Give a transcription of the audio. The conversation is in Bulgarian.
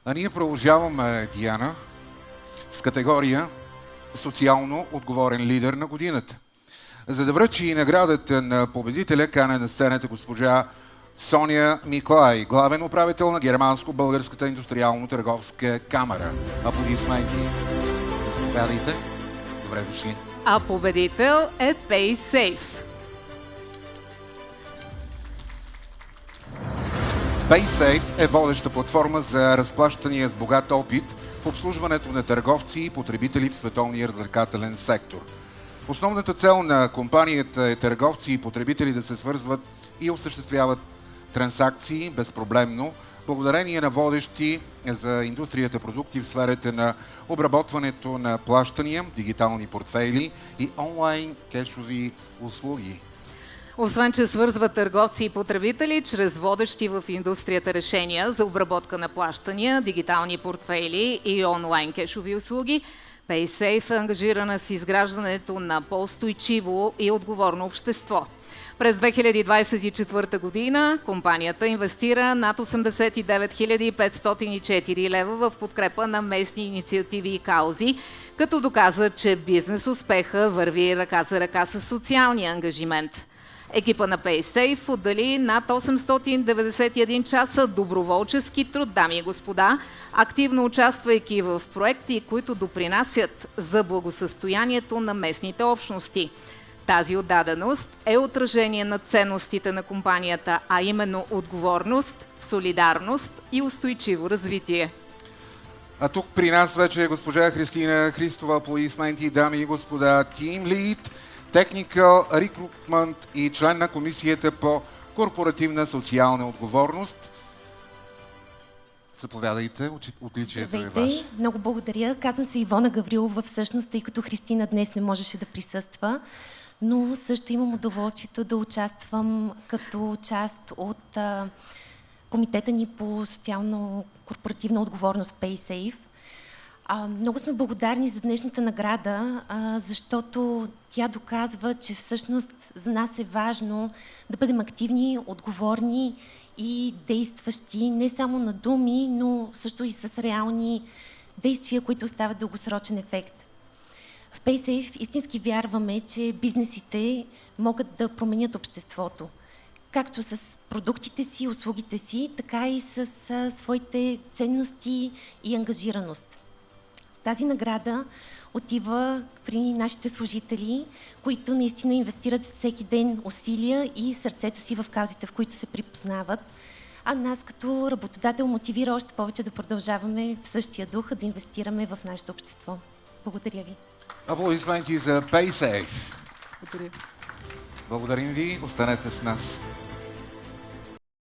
А ние продължаваме, Диана, с категория социално отговорен лидер на годината. За да връчи наградата на победителя, каня на сцената госпожа Соня Миклай, главен управител на Германско-българската индустриално-търговска камара. Аплодисменти. Заповядайте. Добре дошли. А победител е PaySafe. PaySafe е водеща платформа за разплащания с богат опит в обслужването на търговци и потребители в световния развлекателен сектор. Основната цел на компанията е търговци и потребители да се свързват и осъществяват транзакции безпроблемно, благодарение на водещи за индустрията продукти в сферата на обработването на плащания, дигитални портфейли и онлайн кешови услуги. Освен, че свързва търговци и потребители чрез водещи в индустрията решения за обработка на плащания, дигитални портфейли и онлайн кешови услуги, PaySafe е ангажирана с изграждането на по-устойчиво и отговорно общество. През 2024 година компанията инвестира над 89 504 лева в подкрепа на местни инициативи и каузи, като доказа, че бизнес успеха върви ръка за ръка с социалния ангажимент. Екипа на PaySafe отдели над 891 часа доброволчески труд, дами и господа, активно участвайки в проекти, които допринасят за благосъстоянието на местните общности. Тази отдаденост е отражение на ценностите на компанията, а именно отговорност, солидарност и устойчиво развитие. А тук при нас вече е госпожа Христина Христова, аплодисменти, дами и господа, Team Lead, Technical Recruitment и член на Комисията по корпоративна социална отговорност. Заповядайте, отличието е ваше. Много благодаря. Казвам се Ивона Гаврилова всъщност, тъй като Христина днес не можеше да присъства, но също имам удоволствието да участвам като част от комитета ни по социално-корпоративна отговорност PaySafe. Много сме благодарни за днешната награда, защото тя доказва, че всъщност за нас е важно да бъдем активни, отговорни и действащи не само на думи, но също и с реални действия, които остават дългосрочен ефект. В PaySafe истински вярваме, че бизнесите могат да променят обществото, както с продуктите си, услугите си, така и с своите ценности и ангажираност. Тази награда отива при нашите служители, които наистина инвестират всеки ден усилия и сърцето си в каузите, в които се припознават. А нас като работодател мотивира още повече да продължаваме в същия дух, да инвестираме в нашето общество. Благодаря ви. Аплодисменти за PaySafe. Благодаря. Благодарим ви. Останете с нас.